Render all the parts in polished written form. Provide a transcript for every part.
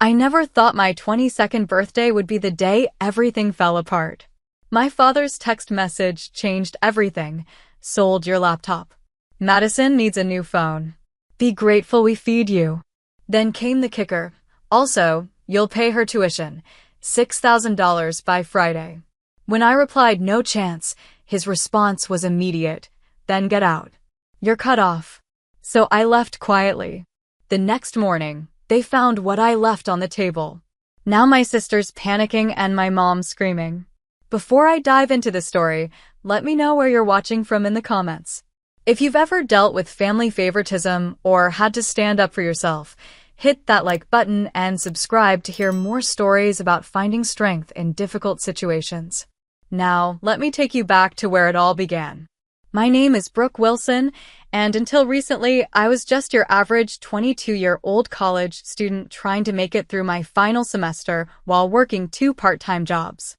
I never thought my 22nd birthday would be the day everything fell apart. My father's text message changed everything. Sold your laptop. Madison needs a new phone. Be grateful we feed you. Then came the kicker. Also, you'll pay her tuition. $6,000 by Friday. When I replied no chance, his response was immediate. Then get out. You're cut off. So I left quietly. The next morning, they found what I left on the table. Now my sister's panicking and my mom screaming. Before I dive into the story, let me know where you're watching from in the comments. If you've ever dealt with family favoritism or had to stand up for yourself, hit that like button and subscribe to hear more stories about finding strength in difficult situations. Now, let me take you back to where it all began. My name is Brooke Wilson, and until recently, I was just your average 22-year-old college student trying to make it through my final semester while working 2 part-time jobs.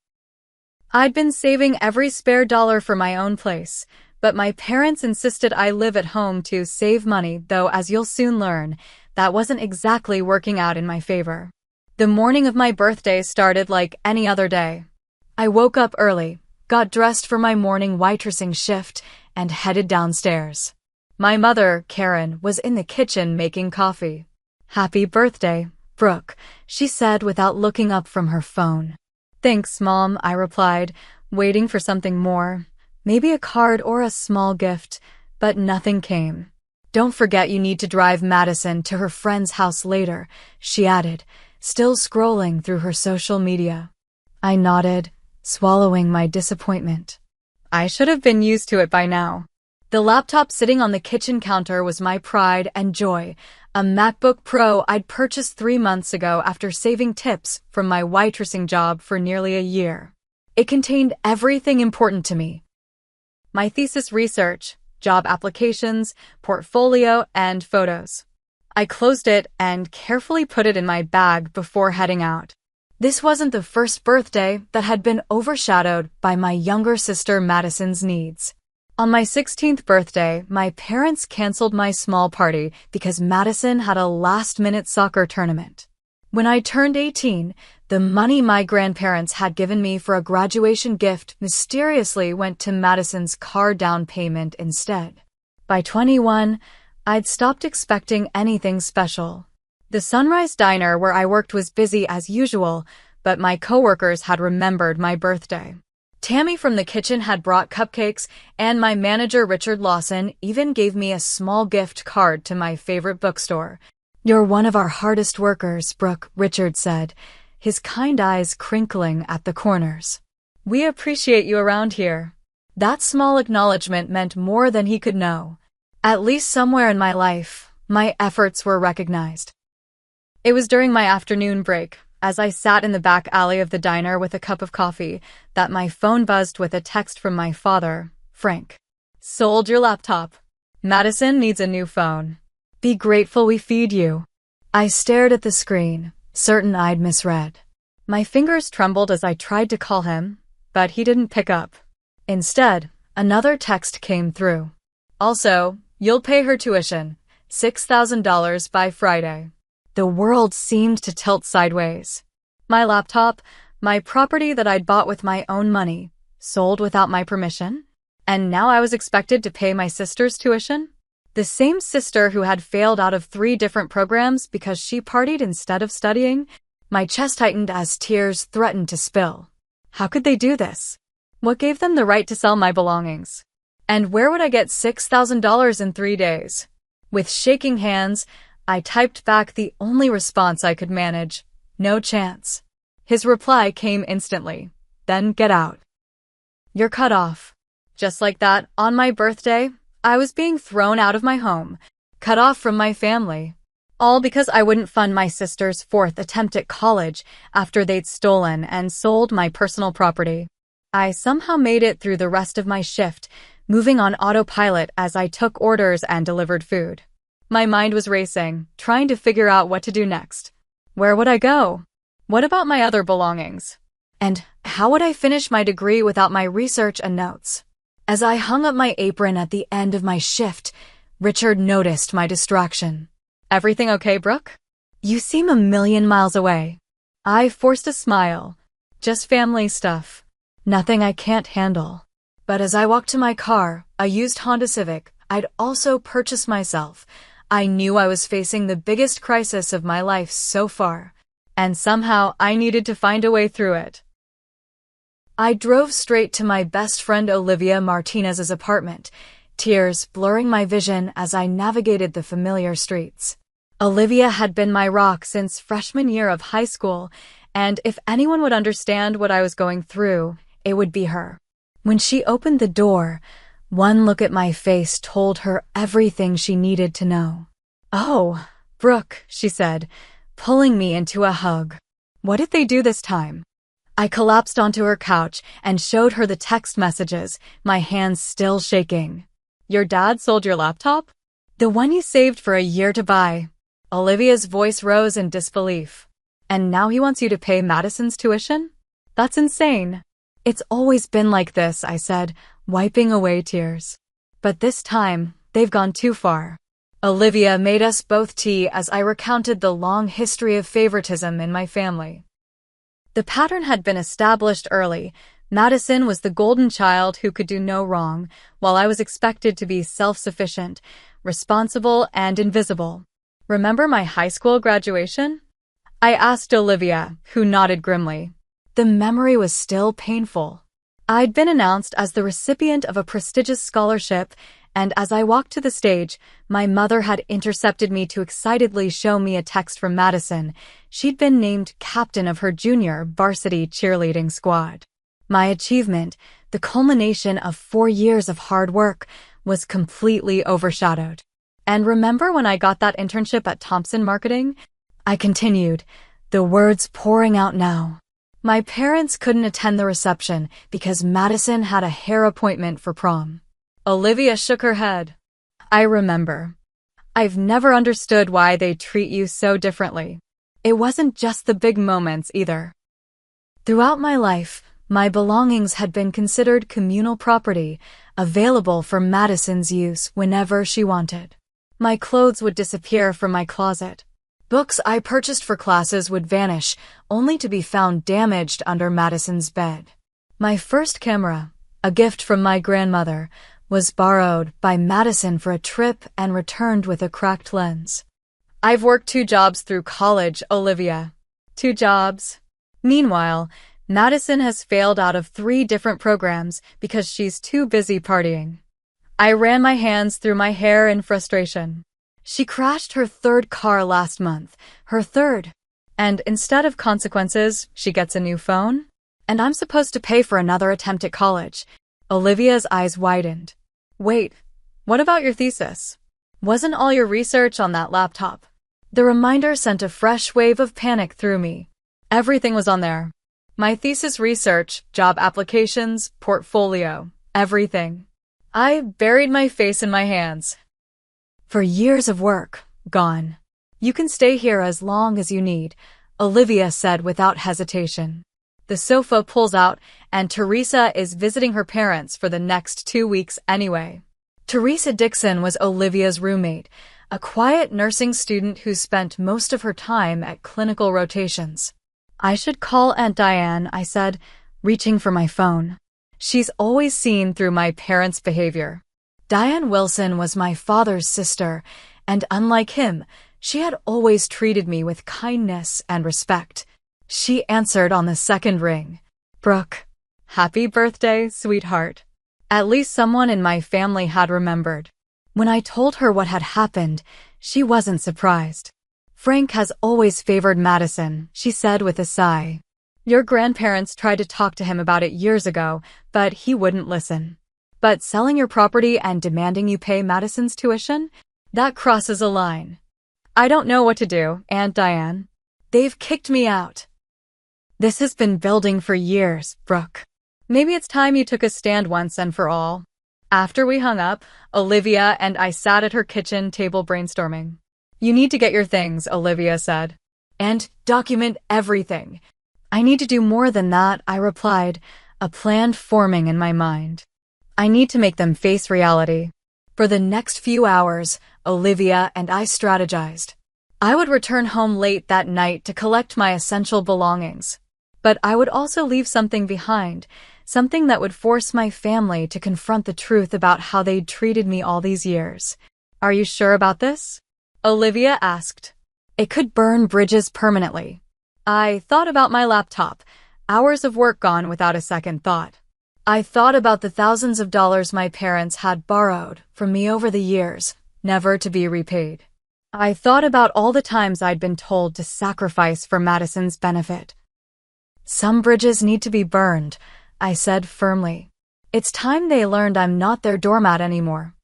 I'd been saving every spare dollar for my own place, but my parents insisted I live at home to save money, though as you'll soon learn, that wasn't exactly working out in my favor. The morning of my birthday started like any other day. I woke up early, got dressed for my morning waitressing shift, and headed downstairs. My mother, Karen, was in the kitchen making coffee. Happy birthday, Brooke, she said without looking up from her phone. Thanks, Mom, I replied, waiting for something more. Maybe a card or a small gift, but nothing came. Don't forget you need to drive Madison to her friend's house later, she added, still scrolling through her social media. I nodded, swallowing my disappointment. I should have been used to it by now. The laptop sitting on the kitchen counter was my pride and joy, a MacBook Pro I'd purchased 3 months ago after saving tips from my waitressing job for nearly a year. It contained everything important to me. My thesis research, job applications, portfolio, and photos. I closed it and carefully put it in my bag before heading out. This wasn't the first birthday that had been overshadowed by my younger sister Madison's needs. On my 16th birthday, my parents canceled my small party because Madison had a last-minute soccer tournament. When I turned 18, the money my grandparents had given me for a graduation gift mysteriously went to Madison's car down payment instead. By 21, I'd stopped expecting anything special. The Sunrise Diner where I worked was busy as usual, but my coworkers had remembered my birthday. Tammy from the kitchen had brought cupcakes, and my manager Richard Lawson even gave me a small gift card to my favorite bookstore. You're one of our hardest workers, Brooke, Richard said, his kind eyes crinkling at the corners. We appreciate you around here. That small acknowledgement meant more than he could know. At least somewhere in my life, my efforts were recognized. It was during my afternoon break, as I sat in the back alley of the diner with a cup of coffee, that my phone buzzed with a text from my father, Frank. Sold your laptop. Madison needs a new phone. Be grateful we feed you. I stared at the screen, certain I'd misread. My fingers trembled as I tried to call him, but he didn't pick up. Instead, another text came through. Also, you'll pay her tuition, $6,000 by Friday. The world seemed to tilt sideways. My laptop, my property that I'd bought with my own money, sold without my permission? And now I was expected to pay my sister's tuition? The same sister who had failed out of 3 different programs because she partied instead of studying? My chest tightened as tears threatened to spill. How could they do this? What gave them the right to sell my belongings? And where would I get $6,000 in 3 days? With shaking hands, I typed back the only response I could manage. No chance. His reply came instantly. Then get out. You're cut off. Just like that, on my birthday, I was being thrown out of my home, cut off from my family. All because I wouldn't fund my sister's 4th attempt at college after they'd stolen and sold my personal property. I somehow made it through the rest of my shift, moving on autopilot as I took orders and delivered food. My mind was racing, trying to figure out what to do next. Where would I go? What about my other belongings? And how would I finish my degree without my research and notes? As I hung up my apron at the end of my shift, Richard noticed my distraction. Everything okay, Brooke? You seem a million miles away. I forced a smile. Just family stuff. Nothing I can't handle. But as I walked to my car, a used Honda Civic, I'd also purchased myself. I knew I was facing the biggest crisis of my life so far, and somehow I needed to find a way through it. I drove straight to my best friend Olivia Martinez's apartment, tears blurring my vision as I navigated the familiar streets. Olivia had been my rock since freshman year of high school, and if anyone would understand what I was going through, it would be her. When she opened the door, one look at my face told her everything she needed to know. "Oh, Brooke," she said, pulling me into a hug. "What did they do this time?" I collapsed onto her couch and showed her the text messages, my hands still shaking. "Your dad sold your laptop? The one you saved for a year to buy." Olivia's voice rose in disbelief. "And now he wants you to pay Madison's tuition? That's insane." "It's always been like this," I said, wiping away tears. "But this time, they've gone too far." Olivia made us both tea as I recounted the long history of favoritism in my family. The pattern had been established early. Madison was the golden child who could do no wrong, while I was expected to be self-sufficient, responsible, and invisible. "Remember my high school graduation?" I asked Olivia, who nodded grimly. The memory was still painful. I'd been announced as the recipient of a prestigious scholarship, and as I walked to the stage, my mother had intercepted me to excitedly show me a text from Madison. She'd been named captain of her junior varsity cheerleading squad. My achievement, the culmination of 4 years of hard work, was completely overshadowed. "And remember when I got that internship at Thompson Marketing?" I continued, the words pouring out now. "My parents couldn't attend the reception because Madison had a hair appointment for prom." Olivia shook her head. "I remember. I've never understood why they treat you so differently." It wasn't just the big moments either. Throughout my life, my belongings had been considered communal property, available for Madison's use whenever she wanted. My clothes would disappear from my closet. Books I purchased for classes would vanish, only to be found damaged under Madison's bed. My first camera, a gift from my grandmother, was borrowed by Madison for a trip and returned with a cracked lens. "I've worked 2 jobs through college, Olivia." 2 jobs. Meanwhile, Madison has failed out of 3 different programs because she's too busy partying. I ran my hands through my hair in frustration. She crashed her 3rd car last month, her 3rd. And instead of consequences, she gets a new phone? And I'm supposed to pay for another attempt at college. Olivia's eyes widened. "Wait, what about your thesis? Wasn't all your research on that laptop?" The reminder sent a fresh wave of panic through me. Everything was on there. My thesis research, job applications, portfolio, everything. I buried my face in my hands. "For years of work, gone. You can stay here as long as you need," Olivia said without hesitation. "The sofa pulls out, and Teresa is visiting her parents for the next 2 weeks anyway." Teresa Dixon was Olivia's roommate, a quiet nursing student who spent most of her time at clinical rotations. "I should call Aunt Diane," I said, reaching for my phone. "She's always seen through my parents' behavior." Diane Wilson was my father's sister, and unlike him, she had always treated me with kindness and respect. She answered on the 2nd ring. "Brooke, happy birthday, sweetheart." At least someone in my family had remembered. When I told her what had happened, she wasn't surprised. "Frank has always favored Madison," she said with a sigh. "Your grandparents tried to talk to him about it years ago, but he wouldn't listen. But selling your property and demanding you pay Madison's tuition? That crosses a line. I don't know what to do, Aunt Diane. They've kicked me out." "This has been building for years, Brooke. Maybe it's time you took a stand once and for all." After we hung up, Olivia and I sat at her kitchen table brainstorming. "You need to get your things," Olivia said. "And document everything." "I need to do more than that," I replied, a plan forming in my mind. "I need to make them face reality." For the next few hours, Olivia and I strategized. I would return home late that night to collect my essential belongings. But I would also leave something behind, something that would force my family to confront the truth about how they'd treated me all these years. Are you sure about this? Olivia asked. It could burn bridges permanently. I thought about my laptop, hours of work gone without a second thought. I thought about the thousands of dollars my parents had borrowed from me over the years, never to be repaid. I thought about all the times I'd been told to sacrifice for Madison's benefit. Some bridges need to be burned, I said firmly. It's time they learned I'm not their doormat anymore.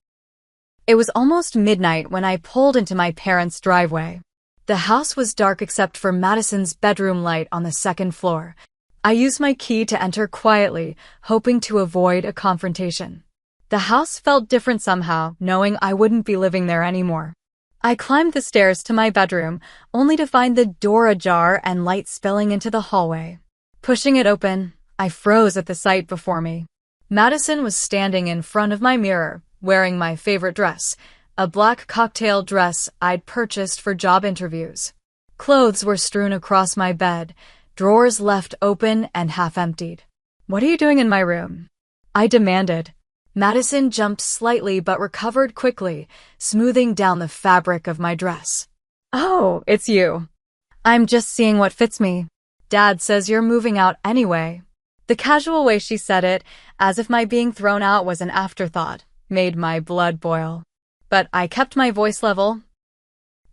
It was almost midnight when I pulled into my parents' driveway. The house was dark except for Madison's bedroom light on the second floor. I used my key to enter quietly, hoping to avoid a confrontation. The house felt different somehow, knowing I wouldn't be living there anymore. I climbed the stairs to my bedroom, only to find the door ajar and light spilling into the hallway. Pushing it open, I froze at the sight before me. Madison was standing in front of my mirror, wearing my favorite dress, a black cocktail dress I'd purchased for job interviews. Clothes were strewn across my bed, drawers left open and half-emptied. "What are you doing in my room?" I demanded. Madison jumped slightly but recovered quickly, smoothing down the fabric of my dress. "Oh, it's you. I'm just seeing what fits me. Dad says you're moving out anyway." The casual way she said it, as if my being thrown out was an afterthought, made my blood boil. But I kept my voice level.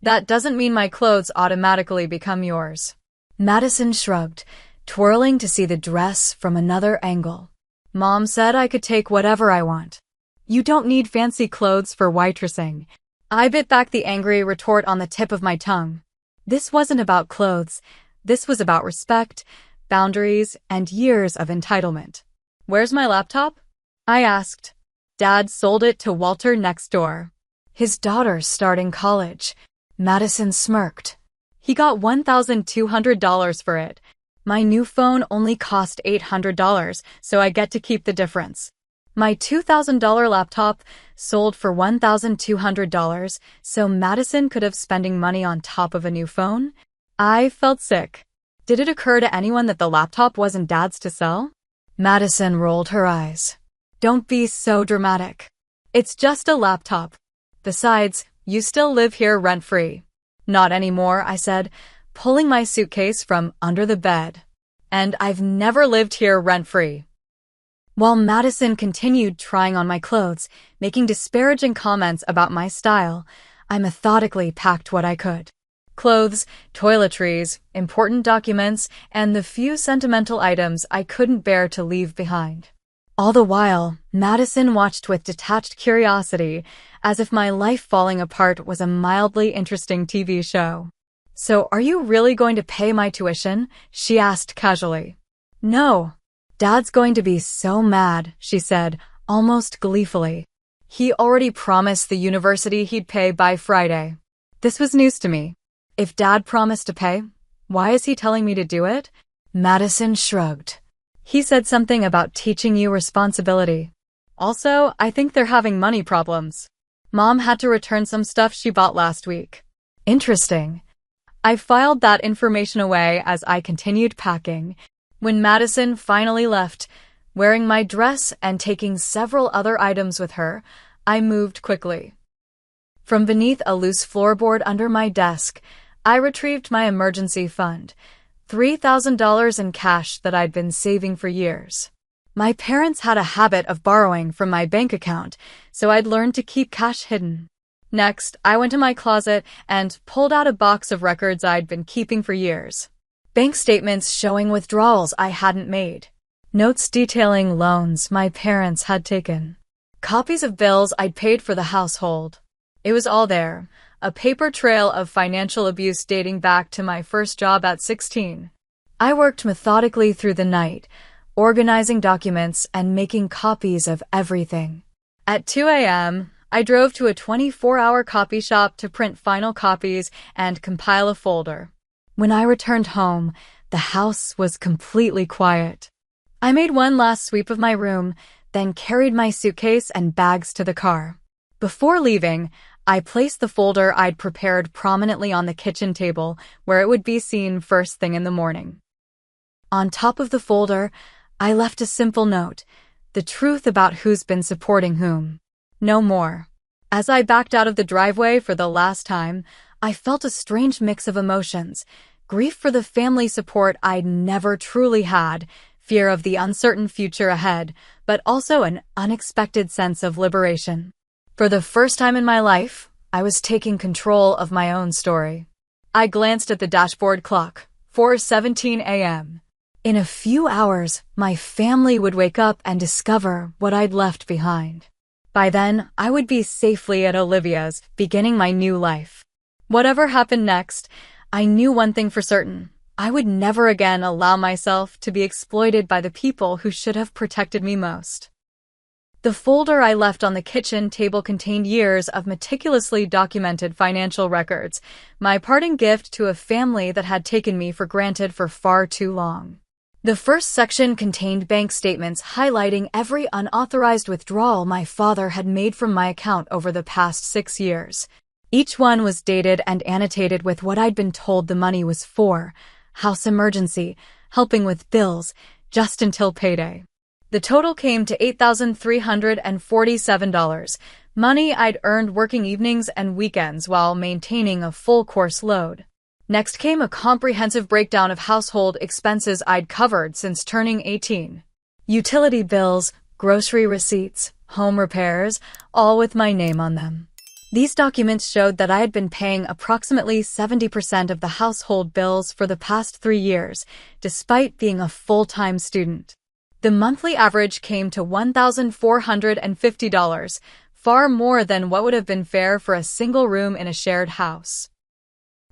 "That doesn't mean my clothes automatically become yours." Madison shrugged, twirling to see the dress from another angle. "Mom said I could take whatever I want. You don't need fancy clothes for waitressing." I bit back the angry retort on the tip of my tongue. This wasn't about clothes. This was about respect, boundaries, and years of entitlement. "Where's my laptop?" I asked. "Dad sold it to Walter next door. His daughter's starting college." Madison smirked. "He got $1,200 for it. My new phone only cost $800, so I get to keep the difference." My $2,000 laptop sold for $1,200, so Madison could have spending money on top of a new phone? I felt sick. Did it occur to anyone that the laptop wasn't Dad's to sell? Madison rolled her eyes. "Don't be so dramatic. It's just a laptop. Besides, you still live here rent-free." "Not anymore," I said, pulling my suitcase from under the bed. "And I've never lived here rent-free." While Madison continued trying on my clothes, making disparaging comments about my style, I methodically packed what I could. Clothes, toiletries, important documents, and the few sentimental items I couldn't bear to leave behind. All the while, Madison watched with detached curiosity, as if my life falling apart was a mildly interesting TV show. "So are you really going to pay my tuition?" she asked casually. "No. Dad's going to be so mad," she said, almost gleefully. "He already promised the university he'd pay by Friday." This was news to me. If Dad promised to pay, why is he telling me to do it? Madison shrugged. "He said something about teaching you responsibility. Also, I think they're having money problems. Mom had to return some stuff she bought last week." Interesting. I filed that information away as I continued packing. When Madison finally left, wearing my dress and taking several other items with her, I moved quickly. From beneath a loose floorboard under my desk, I retrieved my emergency fund, $3,000 in cash that I'd been saving for years. My parents had a habit of borrowing from my bank account, so I'd learned to keep cash hidden. Next, I went to my closet and pulled out a box of records I'd been keeping for years. Bank statements showing withdrawals I hadn't made. Notes detailing loans my parents had taken. Copies of bills I'd paid for the household. It was all there, a paper trail of financial abuse dating back to my first job at 16. I worked methodically through the night, organizing documents and making copies of everything. At 2 a.m., I drove to a 24-hour copy shop to print final copies and compile a folder. When I returned home, the house was completely quiet. I made one last sweep of my room, then carried my suitcase and bags to the car. Before leaving, I placed the folder I'd prepared prominently on the kitchen table where it would be seen first thing in the morning. On top of the folder, I left a simple note, the truth about who's been supporting whom. No more. As I backed out of the driveway for the last time, I felt a strange mix of emotions, grief for the family support I'd never truly had, fear of the uncertain future ahead, but also an unexpected sense of liberation. For the first time in my life, I was taking control of my own story. I glanced at the dashboard clock, 4:17 a.m. In a few hours, my family would wake up and discover what I'd left behind. By then, I would be safely at Olivia's, beginning my new life. Whatever happened next, I knew one thing for certain. I would never again allow myself to be exploited by the people who should have protected me most. The folder I left on the kitchen table contained years of meticulously documented financial records, my parting gift to a family that had taken me for granted for far too long. The first section contained bank statements highlighting every unauthorized withdrawal my father had made from my account over the past 6 years. Each one was dated and annotated with what I'd been told the money was for: house emergency, helping with bills, just until payday. The total came to $8,347, money I'd earned working evenings and weekends while maintaining a full course load. Next came a comprehensive breakdown of household expenses I'd covered since turning 18. Utility bills, grocery receipts, home repairs, all with my name on them. These documents showed that I had been paying approximately 70% of the household bills for the past 3 years, despite being a full-time student. The monthly average came to $1,450, far more than what would have been fair for a single room in a shared house.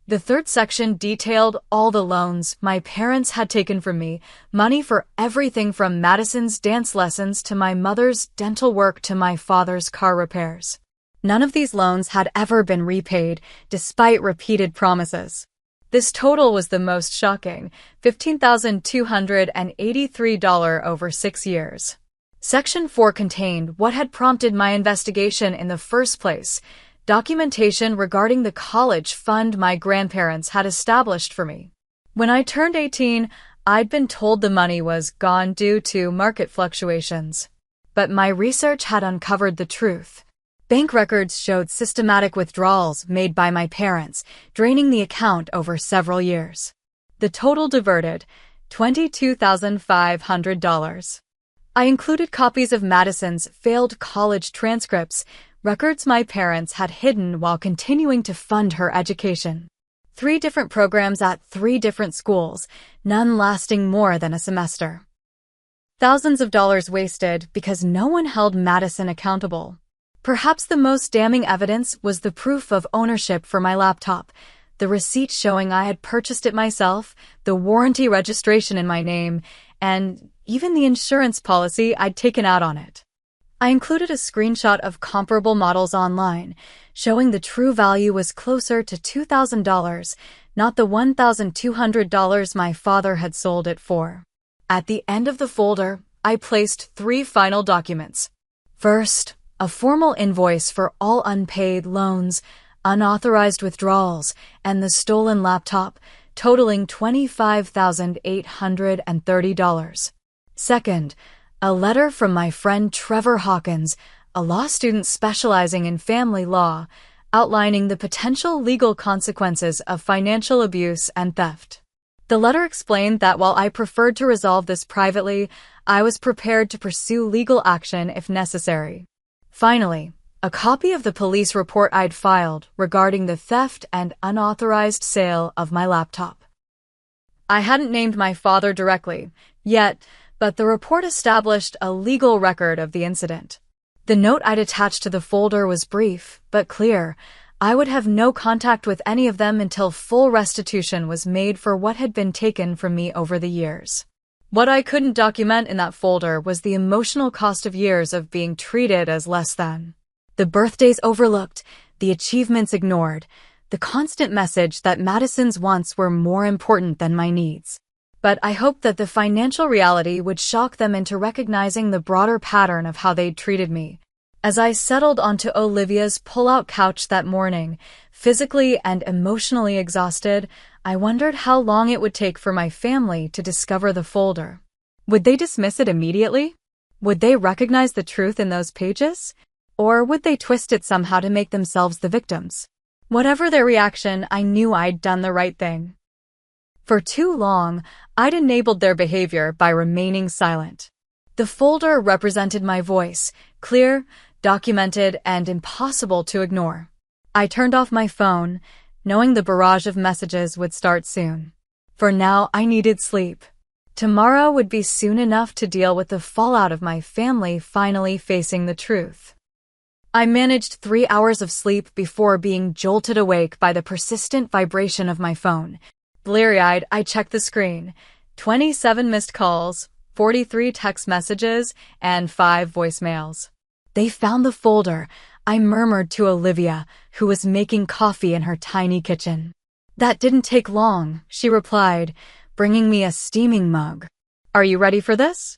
The third section detailed all the loans my parents had taken from me, money for everything from Madison's dance lessons to my mother's dental work to my father's car repairs. None of these loans had ever been repaid, despite repeated promises. This total was the most shocking, $15,283 over 6 years. Section 4 contained what had prompted my investigation in the first place: documentation regarding the college fund my grandparents had established for me. When I turned 18, I'd been told the money was gone due to market fluctuations. But my research had uncovered the truth. Bank records showed systematic withdrawals made by my parents, draining the account over several years. The total diverted, $22,500. I included copies of Madison's failed college transcripts, records my parents had hidden while continuing to fund her education. 3 different programs at 3 different schools, none lasting more than a semester. Thousands of dollars wasted because no one held Madison accountable. Perhaps the most damning evidence was the proof of ownership for my laptop, the receipt showing I had purchased it myself, the warranty registration in my name, and even the insurance policy I'd taken out on it. I included a screenshot of comparable models online, showing the true value was closer to $2,000, not the $1,200 my father had sold it for. At the end of the folder, I placed 3 final documents. First, a formal invoice for all unpaid loans, unauthorized withdrawals, and the stolen laptop, totaling $25,830. Second, a letter from my friend Trevor Hawkins, a law student specializing in family law, outlining the potential legal consequences of financial abuse and theft. The letter explained that while I preferred to resolve this privately, I was prepared to pursue legal action if necessary. Finally, a copy of the police report I'd filed regarding the theft and unauthorized sale of my laptop. I hadn't named my father directly yet, but the report established a legal record of the incident. The note I'd attached to the folder was brief, but clear. I would have no contact with any of them until full restitution was made for what had been taken from me over the years. What I couldn't document in that folder was the emotional cost of years of being treated as less than. The birthdays overlooked, the achievements ignored, the constant message that Madison's wants were more important than my needs. But I hoped that the financial reality would shock them into recognizing the broader pattern of how they'd treated me. As I settled onto Olivia's pull-out couch that morning, physically and emotionally exhausted, I wondered how long it would take for my family to discover the folder. Would they dismiss it immediately? Would they recognize the truth in those pages? Or would they twist it somehow to make themselves the victims? Whatever their reaction, I knew I'd done the right thing. For too long, I'd enabled their behavior by remaining silent. The folder represented my voice, clear, documented, and impossible to ignore. I turned off my phone, knowing the barrage of messages would start soon. For now, I needed sleep. Tomorrow would be soon enough to deal with the fallout of my family finally facing the truth. I managed 3 hours of sleep before being jolted awake by the persistent vibration of my phone. Bleary-eyed, I checked the screen. 27 missed calls, 43 text messages, and 5 voicemails. They found the folder, I murmured to Olivia, who was making coffee in her tiny kitchen. That didn't take long, she replied, bringing me a steaming mug. Are you ready for this?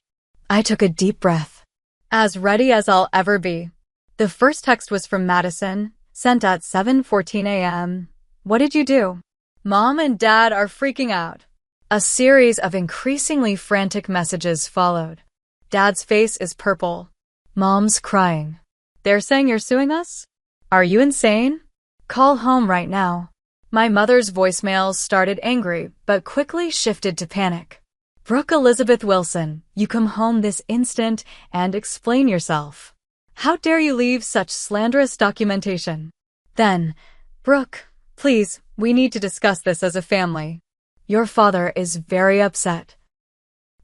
I took a deep breath. As ready as I'll ever be. The first text was from Madison, sent at 7:14 a.m. What did you do? Mom and Dad are freaking out. A series of increasingly frantic messages followed. Dad's face is purple. Mom's crying. They're saying you're suing us? Are you insane? Call home right now. My mother's voicemails started angry, but quickly shifted to panic. Brooke Elizabeth Wilson, you come home this instant and explain yourself. How dare you leave such slanderous documentation? Then, Brooke, please, we need to discuss this as a family. Your father is very upset.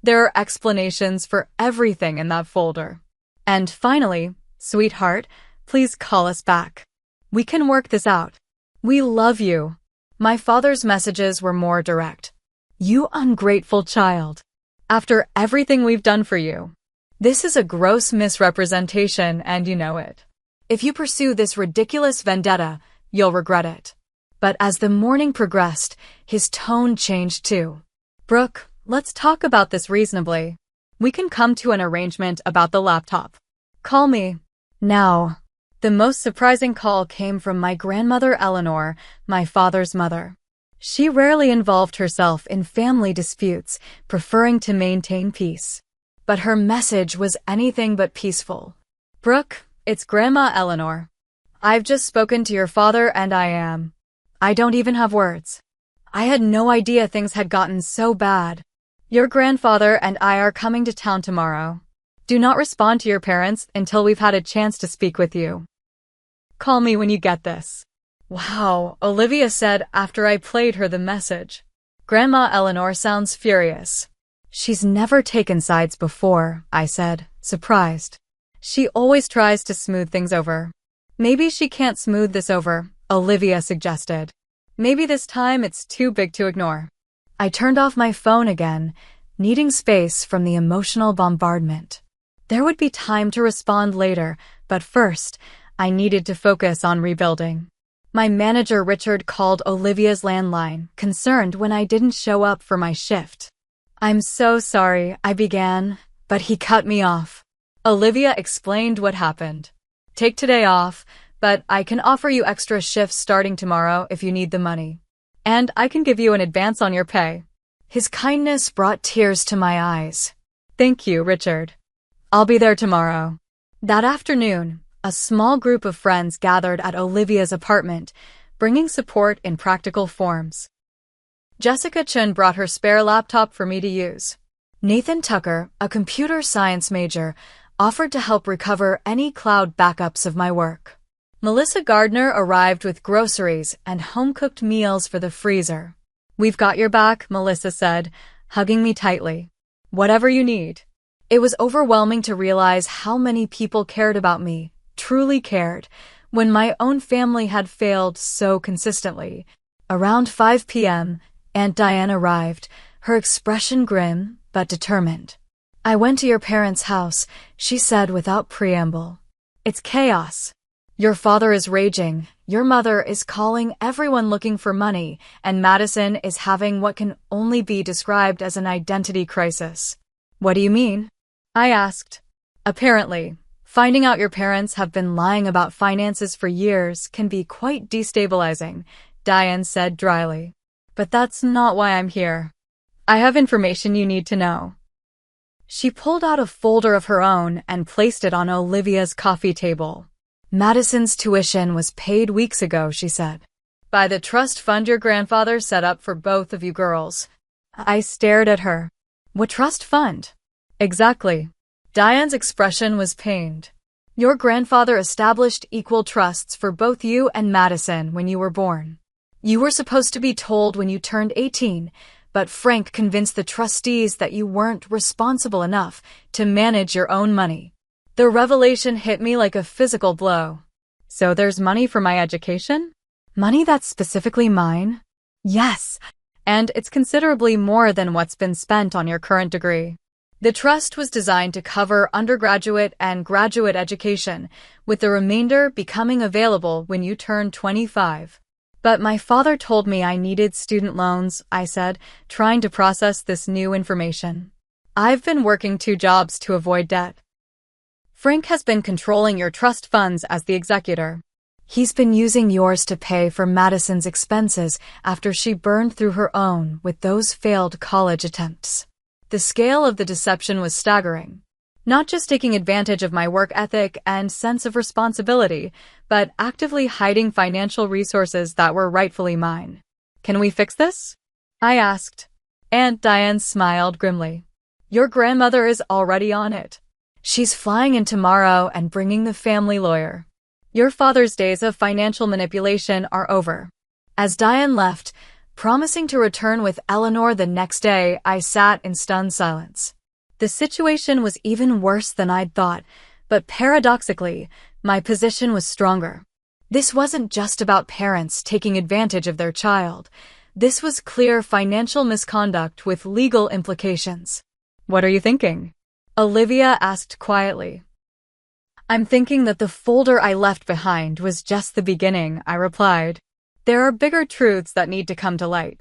There are explanations for everything in that folder. And finally, sweetheart, please call us back. We can work this out. We love you. My father's messages were more direct. You ungrateful child. After everything we've done for you. This is a gross misrepresentation and you know it. If you pursue this ridiculous vendetta, you'll regret it. But as the morning progressed, his tone changed too. Brooke, let's talk about this reasonably. We can come to an arrangement about the laptop. Call me. Now. The most surprising call came from my grandmother Eleanor, my father's mother. She rarely involved herself in family disputes, preferring to maintain peace. But her message was anything but peaceful. Brooke, it's Grandma Eleanor. I've just spoken to your father and I don't even have words. I had no idea things had gotten so bad. Your grandfather and I are coming to town tomorrow. Do not respond to your parents until we've had a chance to speak with you. Call me when you get this. Wow, Olivia said after I played her the message. Grandma Eleanor sounds furious. She's never taken sides before, I said, surprised. She always tries to smooth things over. Maybe she can't smooth this over, Olivia suggested. Maybe this time it's too big to ignore. I turned off my phone again, needing space from the emotional bombardment. There would be time to respond later, but first, I needed to focus on rebuilding. My manager Richard called Olivia's landline, concerned when I didn't show up for my shift. I'm so sorry, I began, but he cut me off. Olivia explained what happened. Take today off, but I can offer you extra shifts starting tomorrow if you need the money. And I can give you an advance on your pay. His kindness brought tears to my eyes. Thank you, Richard. I'll be there tomorrow. That afternoon, a small group of friends gathered at Olivia's apartment, bringing support in practical forms. Jessica Chun brought her spare laptop for me to use. Nathan Tucker, a computer science major, offered to help recover any cloud backups of my work. Melissa Gardner arrived with groceries and home-cooked meals for the freezer. We've got your back, Melissa said, hugging me tightly. Whatever you need. It was overwhelming to realize how many people cared about me, truly cared, when my own family had failed so consistently. Around 5 p.m., Aunt Diane arrived, her expression grim but determined. I went to your parents' house, she said without preamble. It's chaos. Your father is raging, your mother is calling everyone looking for money, and Madison is having what can only be described as an identity crisis. What do you mean? I asked. Apparently, Finding out your parents have been lying about finances for years can be quite destabilizing, Diane said dryly. But that's not why I'm here. I have information you need to know. She pulled out a folder of her own and placed it on Olivia's coffee table. Madison's tuition was paid weeks ago, she said. By the trust fund your grandfather set up for both of you girls. I stared at her. What trust fund? Exactly. Diane's expression was pained. Your grandfather established equal trusts for both you and Madison when you were born. You were supposed to be told when you turned 18, but Frank convinced the trustees that you weren't responsible enough to manage your own money. The revelation hit me like a physical blow. So there's money for my education? Money that's specifically mine? Yes, and it's considerably more than what's been spent on your current degree. The trust was designed to cover undergraduate and graduate education, with the remainder becoming available when you turn 25. But my father told me I needed student loans, I said, trying to process this new information. I've been working 2 jobs to avoid debt. Frank has been controlling your trust funds as the executor. He's been using yours to pay for Madison's expenses after she burned through her own with those failed college attempts. The scale of the deception was staggering. Not just taking advantage of my work ethic and sense of responsibility, but actively hiding financial resources that were rightfully mine. Can we fix this? I asked. Aunt Diane smiled grimly. Your grandmother is already on it. She's flying in tomorrow and bringing the family lawyer. Your father's days of financial manipulation are over. As Diane left, promising to return with Eleanor the next day, I sat in stunned silence. The situation was even worse than I'd thought, but paradoxically, my position was stronger. This wasn't just about parents taking advantage of their child. This was clear financial misconduct with legal implications. What are you thinking? Olivia asked quietly. I'm thinking that the folder I left behind was just the beginning, I replied. There are bigger truths that need to come to light.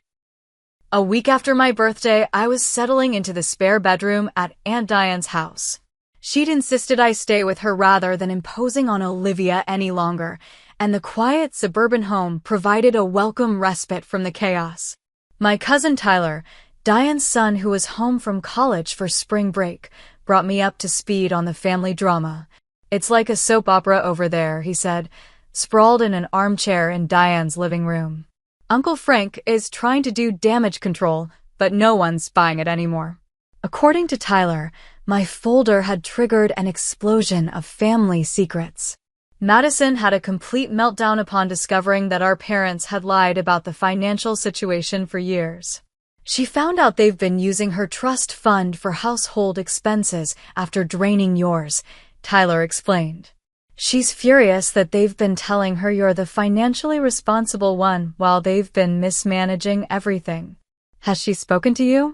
A week after my birthday, I was settling into the spare bedroom at Aunt Diane's house. She'd insisted I stay with her rather than imposing on Olivia any longer, and the quiet suburban home provided a welcome respite from the chaos. My cousin Tyler, Diane's son who was home from college for spring break, brought me up to speed on the family drama. It's like a soap opera over there, he said, sprawled in an armchair in Diane's living room. Uncle Frank is trying to do damage control, but no one's buying it anymore. According to Tyler, my folder had triggered an explosion of family secrets. Madison had a complete meltdown upon discovering that our parents had lied about the financial situation for years. She found out they've been using her trust fund for household expenses after draining yours, Tyler explained. She's furious that they've been telling her you're the financially responsible one while they've been mismanaging everything. Has she spoken to you?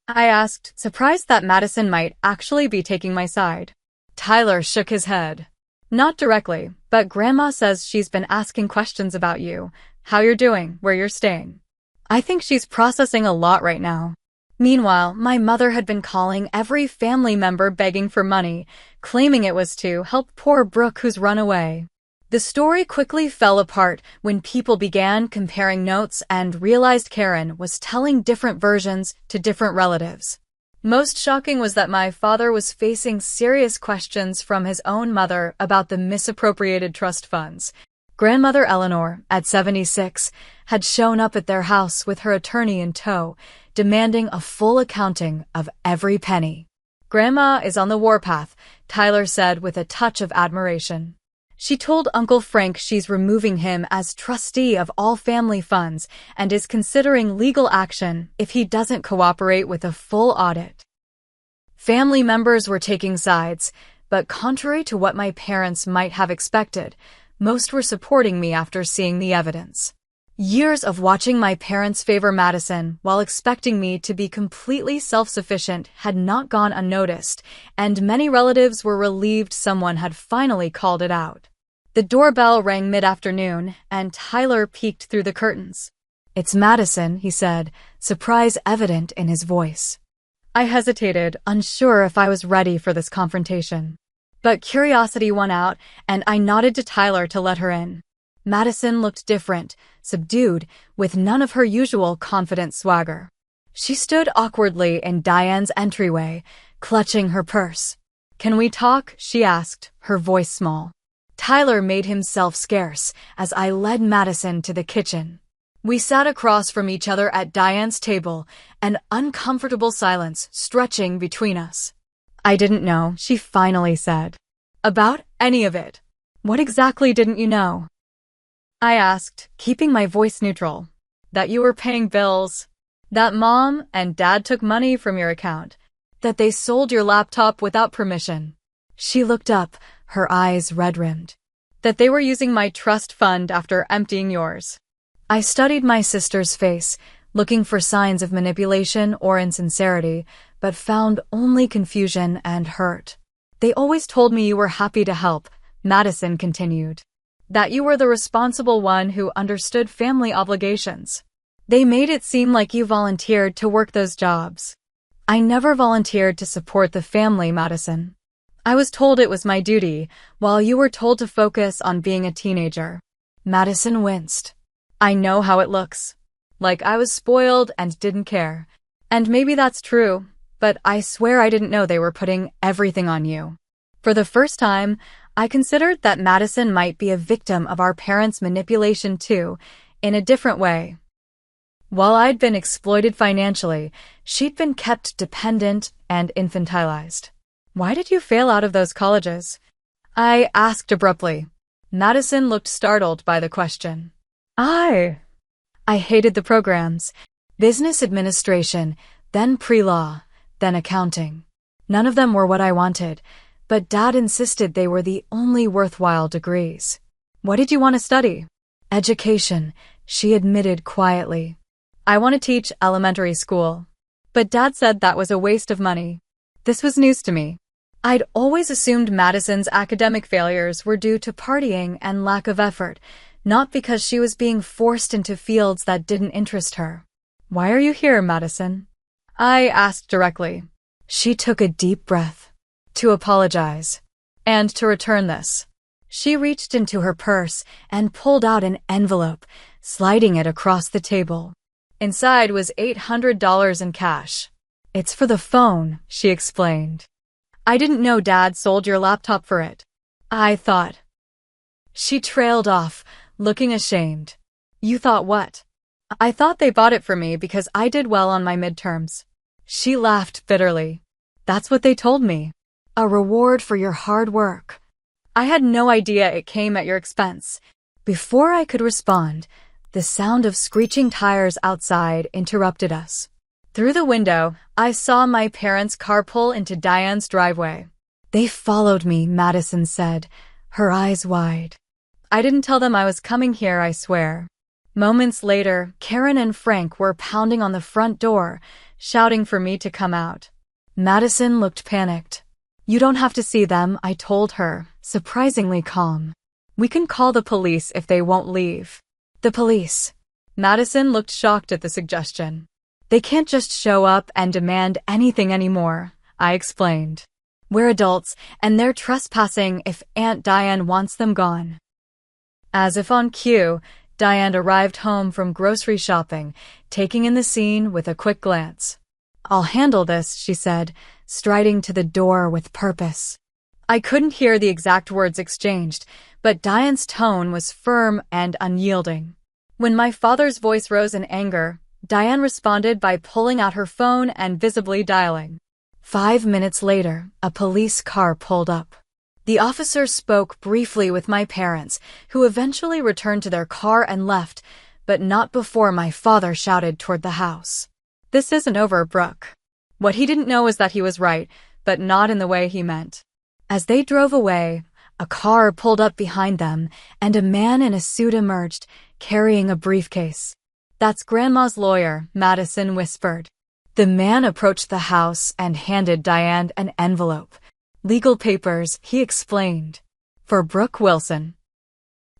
I asked, surprised that Madison might actually be taking my side. Tyler shook his head. Not directly, but Grandma says she's been asking questions about you, how you're doing, where you're staying. I think she's processing a lot right now. Meanwhile, my mother had been calling every family member begging for money, claiming it was to help poor Brooke who's run away. The story quickly fell apart when people began comparing notes and realized Karen was telling different versions to different relatives. Most shocking was that my father was facing serious questions from his own mother about the misappropriated trust funds. Grandmother Eleanor, at 76, had shown up at their house with her attorney in tow, demanding a full accounting of every penny. Grandma is on the warpath, Tyler said with a touch of admiration. She told Uncle Frank she's removing him as trustee of all family funds and is considering legal action if he doesn't cooperate with a full audit. Family members were taking sides, but contrary to what my parents might have expected, most were supporting me after seeing the evidence. Years of watching my parents favor Madison while expecting me to be completely self-sufficient had not gone unnoticed, and many relatives were relieved someone had finally called it out. The doorbell rang mid-afternoon, and Tyler peeked through the curtains. It's Madison, he said, surprise evident in his voice. I hesitated, unsure if I was ready for this confrontation. But curiosity won out, and I nodded to Tyler to let her in. Madison looked different, subdued, with none of her usual confident swagger. She stood awkwardly in Diane's entryway, clutching her purse. "Can we talk?" she asked, her voice small. Tyler made himself scarce as I led Madison to the kitchen. We sat across from each other at Diane's table, an uncomfortable silence stretching between us. "I didn't know," she finally said. "About any of it. What exactly didn't you know?" I asked, keeping my voice neutral. "That you were paying bills. That Mom and Dad took money from your account. That they sold your laptop without permission." She looked up, her eyes red-rimmed. "That they were using my trust fund after emptying yours." I studied my sister's face, looking for signs of manipulation or insincerity, but found only confusion and hurt. "They always told me you were happy to help," Madison continued. "That you were the responsible one who understood family obligations. They made it seem like you volunteered to work those jobs." "I never volunteered to support the family, Madison. I was told it was my duty, while you were told to focus on being a teenager." Madison winced. "I know how it looks. Like I was spoiled and didn't care. And maybe that's true, but I swear I didn't know they were putting everything on you." For the first time, I considered that Madison might be a victim of our parents' manipulation too, in a different way. While I'd been exploited financially, she'd been kept dependent and infantilized. "Why did you fail out of those colleges?" I asked abruptly. Madison looked startled by the question. I hated the programs. Business administration, then pre-law, then accounting. None of them were what I wanted, but Dad insisted they were the only worthwhile degrees. "What did you want to study?" "Education," she admitted quietly. "I want to teach elementary school." But Dad said that was a waste of money. This was news to me. I'd always assumed Madison's academic failures were due to partying and lack of effort, not because she was being forced into fields that didn't interest her. "Why are you here, Madison?" I asked directly. She took a deep breath. "To apologize. And to return this." She reached into her purse and pulled out an envelope, sliding it across the table. Inside was $800 in cash. "It's for the phone," she explained. "I didn't know Dad sold your laptop for it." I thought. She trailed off, looking ashamed. "You thought what?" "I thought they bought it for me because I did well on my midterms." She laughed bitterly. "That's what they told me. A reward for your hard work." "I had no idea it came at your expense." Before I could respond, the sound of screeching tires outside interrupted us. Through the window, I saw my parents' car pull into Diane's driveway. "They followed me," Madison said, her eyes wide. "I didn't tell them I was coming here, I swear." Moments later, Karen and Frank were pounding on the front door, shouting for me to come out. Madison looked panicked. "You don't have to see them," I told her, surprisingly calm. "We can call the police if they won't leave." "The police?" Madison looked shocked at the suggestion. "They can't just show up and demand anything anymore," I explained. "We're adults, and they're trespassing if Aunt Diane wants them gone." As if on cue, Diane arrived home from grocery shopping, taking in the scene with a quick glance. "I'll handle this," she said, striding to the door with purpose. I couldn't hear the exact words exchanged, but Diane's tone was firm and unyielding. When my father's voice rose in anger, Diane responded by pulling out her phone and visibly dialing. 5 minutes later, a police car pulled up. The officer spoke briefly with my parents, who eventually returned to their car and left, but not before my father shouted toward the house. "This isn't over, Brooke." What he didn't know was that he was right, but not in the way he meant. As they drove away, a car pulled up behind them, and a man in a suit emerged, carrying a briefcase. "That's Grandma's lawyer," Madison whispered. The man approached the house and handed Diane an envelope. "Legal papers," he explained. "For Brooke Wilson."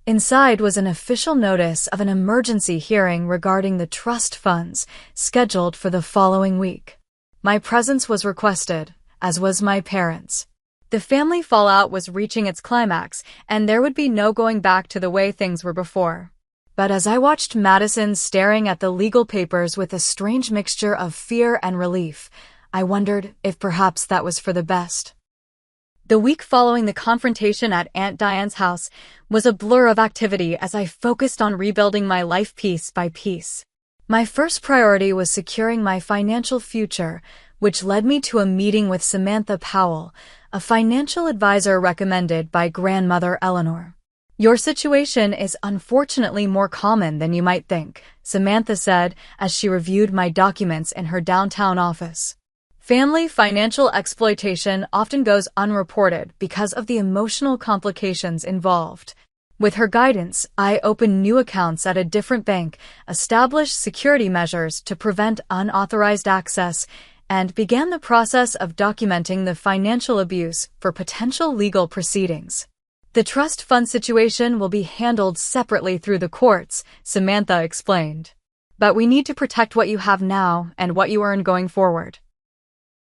Inside was an official notice of an emergency hearing regarding the trust funds, scheduled for the following week. My presence was requested, as was my parents'. The family fallout was reaching its climax, and there would be no going back to the way things were before. But as I watched Madison staring at the legal papers with a strange mixture of fear and relief, I wondered if perhaps that was for the best. The week following the confrontation at Aunt Diane's house was a blur of activity as I focused on rebuilding my life piece by piece. My first priority was securing my financial future, which led me to a meeting with Samantha Powell, a financial advisor recommended by grandmother Eleanor. "Your situation is unfortunately more common than you might think," Samantha said as she reviewed my documents in her downtown office. Family financial exploitation often goes unreported because of the emotional complications involved. With her guidance, I opened new accounts at a different bank, established security measures to prevent unauthorized access, and began the process of documenting the financial abuse for potential legal proceedings. "The trust fund situation will be handled separately through the courts," Samantha explained. "But we need to protect what you have now and what you earn going forward."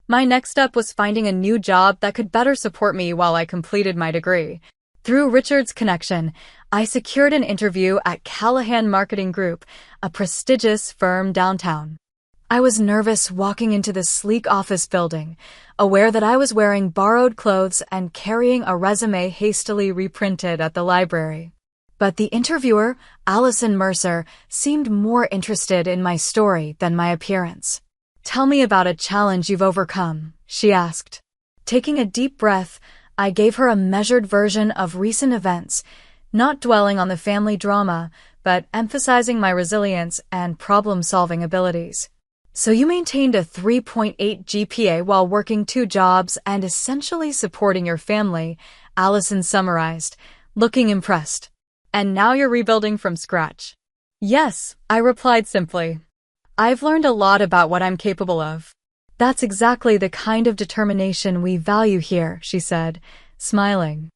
My next step was finding a new job that could better support me while I completed my degree. Through Richard's connection, I secured an interview at Callahan Marketing Group, a prestigious firm downtown. I was nervous walking into the sleek office building, aware that I was wearing borrowed clothes and carrying a resume hastily reprinted at the library. But the interviewer, Allison Mercer, seemed more interested in my story than my appearance. "Tell me about a challenge you've overcome," she asked. Taking a deep breath, I gave her a measured version of recent events, not dwelling on the family drama, but emphasizing my resilience and problem-solving abilities. "So you maintained a 3.8 GPA while working 2 jobs and essentially supporting your family," Allison summarized, looking impressed. "And now you're rebuilding from scratch." "Yes," I replied simply. "I've learned a lot about what I'm capable of." "That's exactly the kind of determination we value here," she said, smiling.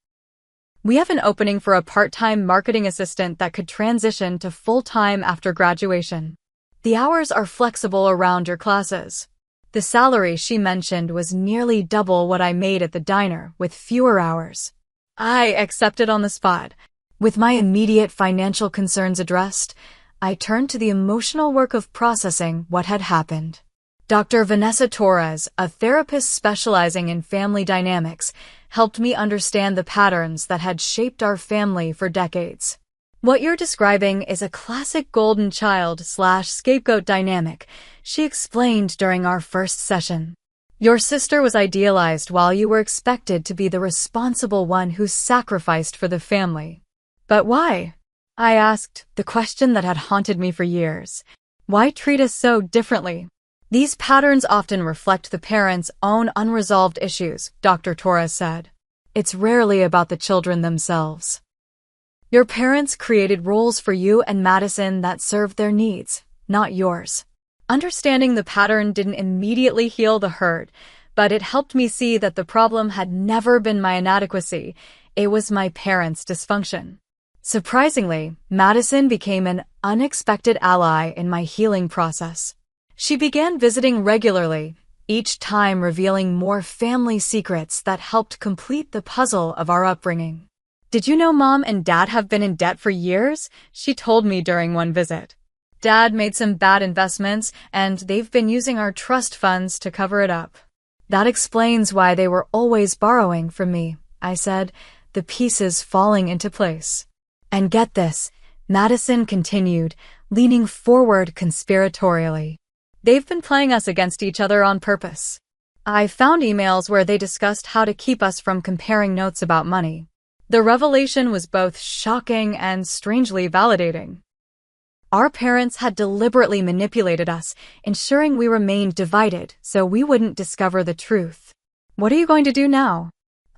"We have an opening for a part-time marketing assistant that could transition to full-time after graduation. The hours are flexible around your classes." The salary she mentioned was nearly double what I made at the diner, with fewer hours. I accepted on the spot. With my immediate financial concerns addressed, I turned to the emotional work of processing what had happened. Dr. Vanessa Torres, a therapist specializing in family dynamics, helped me understand the patterns that had shaped our family for decades. "What you're describing is a classic golden child/scapegoat dynamic," she explained during our first session. "Your sister was idealized while you were expected to be the responsible one who sacrificed for the family." "But why?" I asked, the question that had haunted me for years. "Why treat us so differently?" "These patterns often reflect the parents' own unresolved issues," Dr. Torres said. "It's rarely about the children themselves. Your parents created roles for you and Madison that served their needs, not yours." Understanding the pattern didn't immediately heal the hurt, but it helped me see that the problem had never been my inadequacy, it was my parents' dysfunction. Surprisingly, Madison became an unexpected ally in my healing process. She began visiting regularly, each time revealing more family secrets that helped complete the puzzle of our upbringing. "Did you know Mom and Dad have been in debt for years?" she told me during one visit. "Dad made some bad investments, and they've been using our trust funds to cover it up." "That explains why they were always borrowing from me," I said, the pieces falling into place. "And get this," Madison continued, leaning forward conspiratorially. "They've been playing us against each other on purpose. I found emails where they discussed how to keep us from comparing notes about money. The revelation was both shocking and strangely validating. Our parents had deliberately manipulated us, ensuring we remained divided so we wouldn't discover the truth." "What are you going to do now?"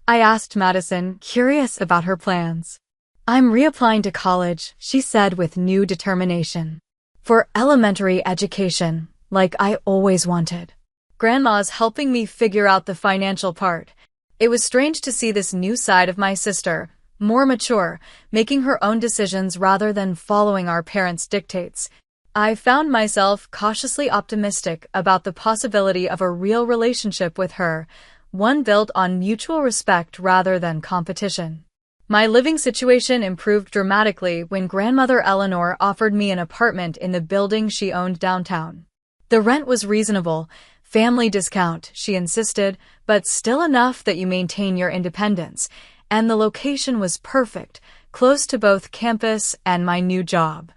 I asked Madison, curious about her plans. "I'm reapplying to college," she said with new determination. "For elementary education, like I always wanted. Grandma's helping me figure out the financial part." It was strange to see this new side of my sister, more mature, making her own decisions rather than following our parents' dictates. I found myself cautiously optimistic about the possibility of a real relationship with her, one built on mutual respect rather than competition. My living situation improved dramatically when grandmother Eleanor offered me an apartment in the building she owned downtown. The rent was reasonable, family discount, she insisted, but still enough that you maintain your independence, and the location was perfect, close to both campus and my new job.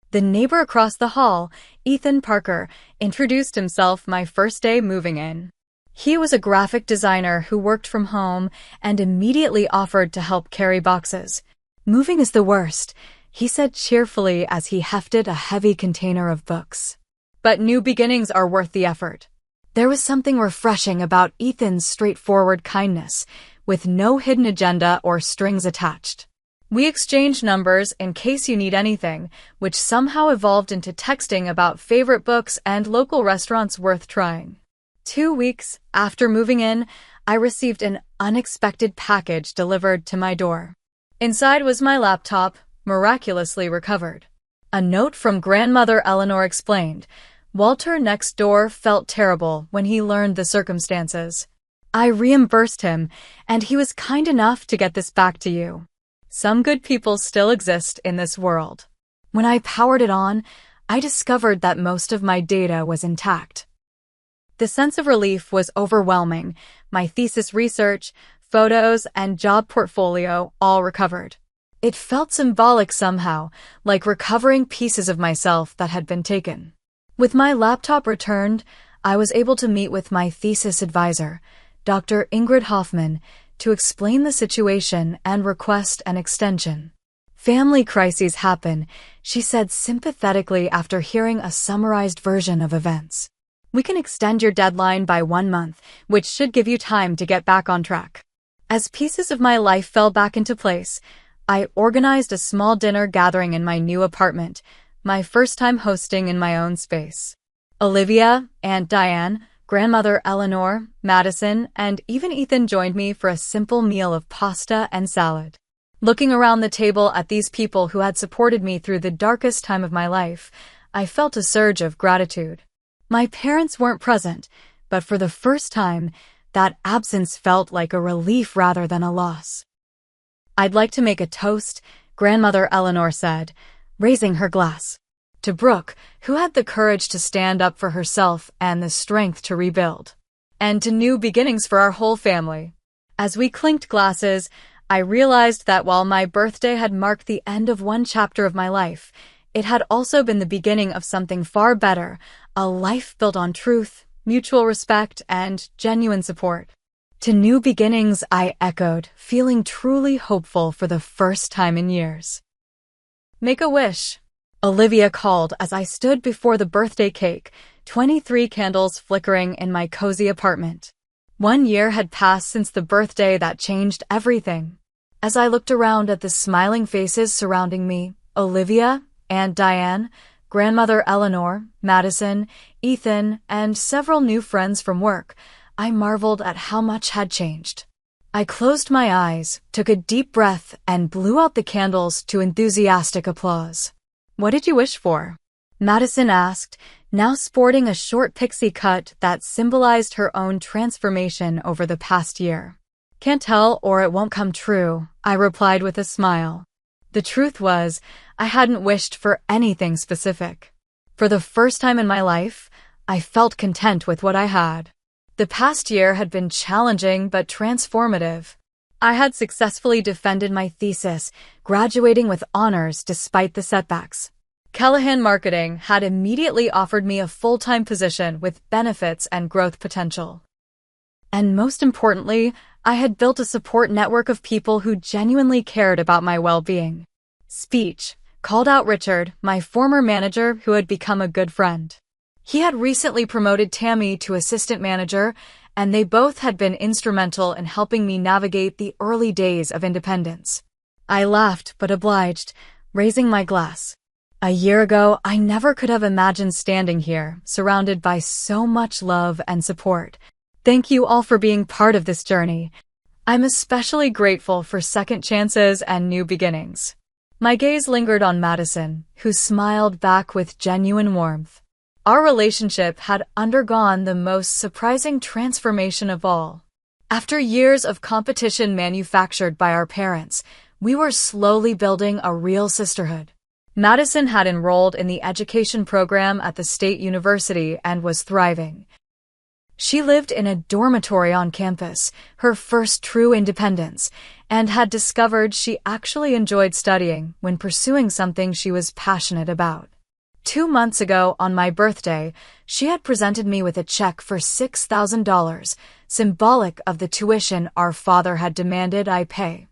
The neighbor across the hall, Ethan Parker, introduced himself my first day moving in. He was a graphic designer who worked from home and immediately offered to help carry boxes. "Moving is the worst," he said cheerfully as he hefted a heavy container of books. "But new beginnings are worth the effort." There was something refreshing about Ethan's straightforward kindness, with no hidden agenda or strings attached. We exchanged numbers in case you need anything, which somehow evolved into texting about favorite books and local restaurants worth trying. 2 weeks after moving in, I received an unexpected package delivered to my door. Inside was my laptop, miraculously recovered. A note from grandmother Eleanor explained, "Walter next door felt terrible when he learned the circumstances. I reimbursed him, and he was kind enough to get this back to you. Some good people still exist in this world." When I powered it on, I discovered that most of my data was intact. The sense of relief was overwhelming. My thesis research, photos, and job portfolio all recovered. It felt symbolic somehow, like recovering pieces of myself that had been taken. With my laptop returned, I was able to meet with my thesis advisor, Dr. Ingrid Hoffman, to explain the situation and request an extension. "Family crises happen," she said sympathetically after hearing a summarized version of events. "We can extend your deadline by 1 month, which should give you time to get back on track." As pieces of my life fell back into place, I organized a small dinner gathering in my new apartment, my first time hosting in my own space. Olivia, Aunt Diane, grandmother Eleanor, Madison, and even Ethan joined me for a simple meal of pasta and salad. Looking around the table at these people who had supported me through the darkest time of my life, I felt a surge of gratitude. My parents weren't present, but for the first time, that absence felt like a relief rather than a loss. "I'd like to make a toast," grandmother Eleanor said, raising her glass. "To Brooke, who had the courage to stand up for herself and the strength to rebuild. And to new beginnings for our whole family." As we clinked glasses, I realized that while my birthday had marked the end of one chapter of my life, it had also been the beginning of something far better, a life built on truth, mutual respect, and genuine support. "To new beginnings," I echoed, feeling truly hopeful for the first time in years. "Make a wish," Olivia called as I stood before the birthday cake, 23 candles flickering in my cozy apartment. 1 year had passed since the birthday that changed everything. As I looked around at the smiling faces surrounding me, Olivia, Aunt Diane, grandmother Eleanor, Madison, Ethan, and several new friends from work, I marveled at how much had changed. I closed my eyes, took a deep breath, and blew out the candles to enthusiastic applause. "What did you wish for?" Madison asked, now sporting a short pixie cut that symbolized her own transformation over the past year. "Can't tell or it won't come true," I replied with a smile. The truth was, I hadn't wished for anything specific. For the first time in my life, I felt content with what I had. The past year had been challenging but transformative. I had successfully defended my thesis, graduating with honors despite the setbacks. Callahan Marketing had immediately offered me a full-time position with benefits and growth potential. And most importantly, I had built a support network of people who genuinely cared about my well-being. Speech called out Richard, my former manager who had become a good friend. He had recently promoted Tammy to assistant manager, and they both had been instrumental in helping me navigate the early days of independence. I laughed but obliged, raising my glass. A year ago, I never could have imagined standing here, surrounded by so much love and support. Thank you all for being part of this journey. I'm especially grateful for second chances and new beginnings. My gaze lingered on Madison, who smiled back with genuine warmth. Our relationship had undergone the most surprising transformation of all. After years of competition manufactured by our parents, we were slowly building a real sisterhood. Madison had enrolled in the education program at the state university and was thriving. She lived in a dormitory on campus, her first true independence, and had discovered she actually enjoyed studying when pursuing something she was passionate about. 2 months ago, on my birthday, she had presented me with a check for $6,000, symbolic of the tuition our father had demanded I pay.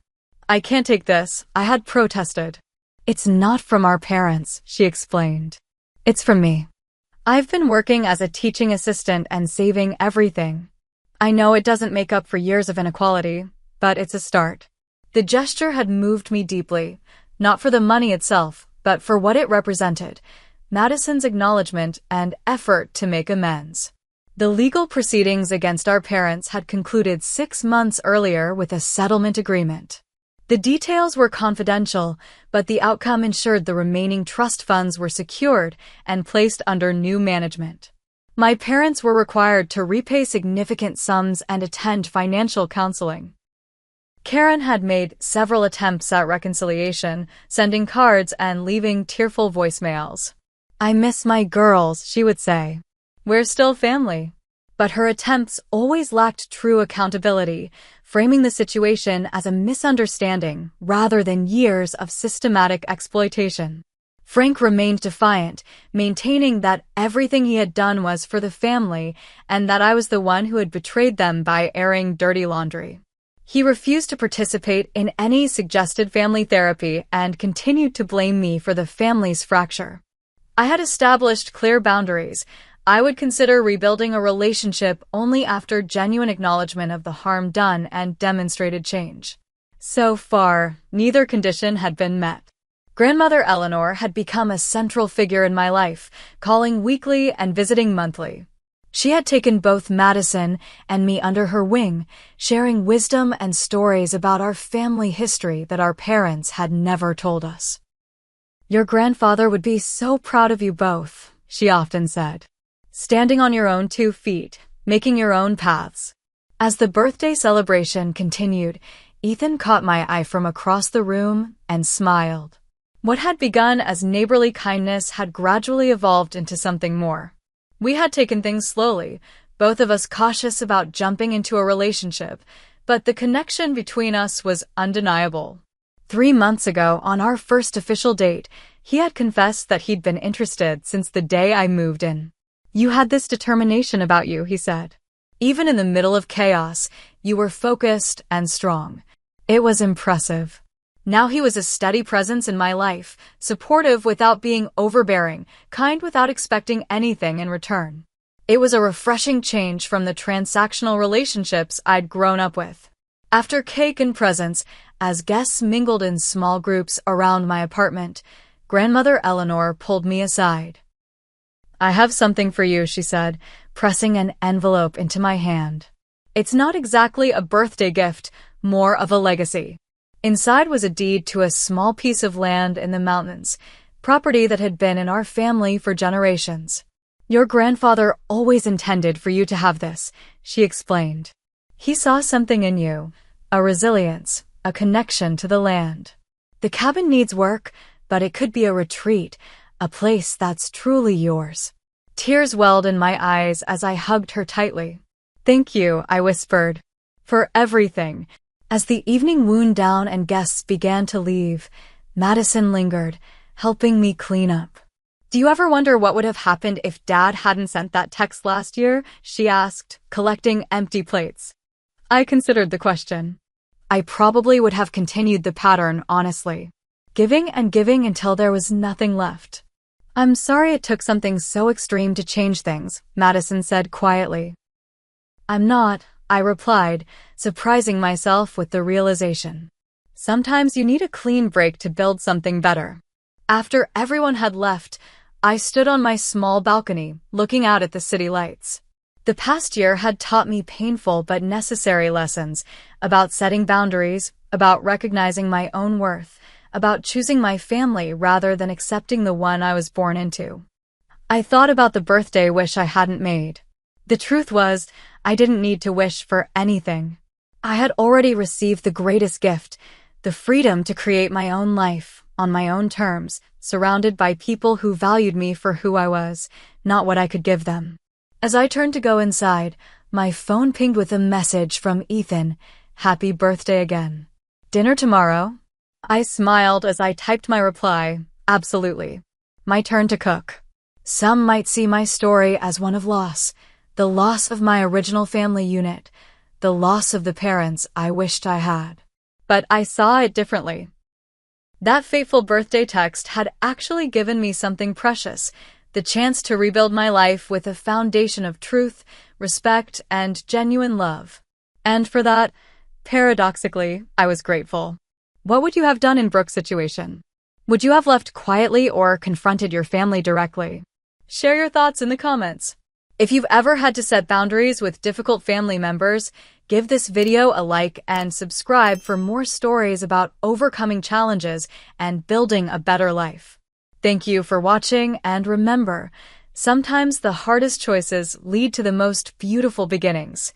"I can't take this," I had protested. "It's not from our parents," she explained. "It's from me. I've been working as a teaching assistant and saving everything. I know it doesn't make up for years of inequality, but it's a start." The gesture had moved me deeply, not for the money itself, but for what it represented, Madison's acknowledgement and effort to make amends. The legal proceedings against our parents had concluded 6 months earlier with a settlement agreement. The details were confidential, but the outcome ensured the remaining trust funds were secured and placed under new management. My parents were required to repay significant sums and attend financial counseling. Karen had made several attempts at reconciliation, sending cards and leaving tearful voicemails. "I miss my girls," she would say. "We're still family." But her attempts always lacked true accountability, framing the situation as a misunderstanding rather than years of systematic exploitation. Frank remained defiant, maintaining that everything he had done was for the family and that I was the one who had betrayed them by airing dirty laundry. He refused to participate in any suggested family therapy and continued to blame me for the family's fracture. I had established clear boundaries. I would consider rebuilding a relationship only after genuine acknowledgement of the harm done and demonstrated change. So far, neither condition had been met. Grandmother Eleanor had become a central figure in my life, calling weekly and visiting monthly. She had taken both Madison and me under her wing, sharing wisdom and stories about our family history that our parents had never told us. "Your grandfather would be so proud of you both," she often said. "Standing on your own 2 feet, making your own paths." As the birthday celebration continued, Ethan caught my eye from across the room and smiled. What had begun as neighborly kindness had gradually evolved into something more. We had taken things slowly, both of us cautious about jumping into a relationship, but the connection between us was undeniable. 3 months ago, on our first official date, he had confessed that he'd been interested since the day I moved in. "You had this determination about you," he said. "Even in the middle of chaos, you were focused and strong." It was impressive. Now he was a steady presence in my life, supportive without being overbearing, kind without expecting anything in return. It was a refreshing change from the transactional relationships I'd grown up with. After cake and presents, as guests mingled in small groups around my apartment, Grandmother Eleanor pulled me aside. "I have something for you," she said, pressing an envelope into my hand. "It's not exactly a birthday gift, more of a legacy." Inside was a deed to a small piece of land in the mountains, property that had been in our family for generations. "Your grandfather always intended for you to have this," she explained. "He saw something in you, a resilience, a connection to the land. The cabin needs work, but it could be a retreat, a place that's truly yours." Tears welled in my eyes as I hugged her tightly. "Thank you," I whispered, "for everything." As the evening wound down and guests began to leave, Madison lingered, helping me clean up. "Do you ever wonder what would have happened if Dad hadn't sent that text last year?" she asked, collecting empty plates. I considered the question. I probably would have continued the pattern, honestly. Giving and giving until there was nothing left. "I'm sorry it took something so extreme to change things," Madison said quietly. "I'm not," I replied, surprising myself with the realization. Sometimes you need a clean break to build something better. After everyone had left, I stood on my small balcony, looking out at the city lights. The past year had taught me painful but necessary lessons about setting boundaries, about recognizing my own worth, about choosing my family rather than accepting the one I was born into. I thought about the birthday wish I hadn't made. The truth was, I didn't need to wish for anything. I had already received the greatest gift, the freedom to create my own life on my own terms, surrounded by people who valued me for who I was, not what I could give them. As I turned to go inside, my phone pinged with a message from Ethan. Happy birthday again. Dinner tomorrow? I smiled as I typed my reply. Absolutely. My turn to cook. Some might see my story as one of loss, the loss of my original family unit, the loss of the parents I wished I had. But I saw it differently. That fateful birthday text had actually given me something precious, the chance to rebuild my life with a foundation of truth, respect, and genuine love. And for that, paradoxically, I was grateful. What would you have done in Brooke's situation? Would you have left quietly or confronted your family directly? Share your thoughts in the comments. If you've ever had to set boundaries with difficult family members, give this video a like and subscribe for more stories about overcoming challenges and building a better life. Thank you for watching, and remember, sometimes the hardest choices lead to the most beautiful beginnings.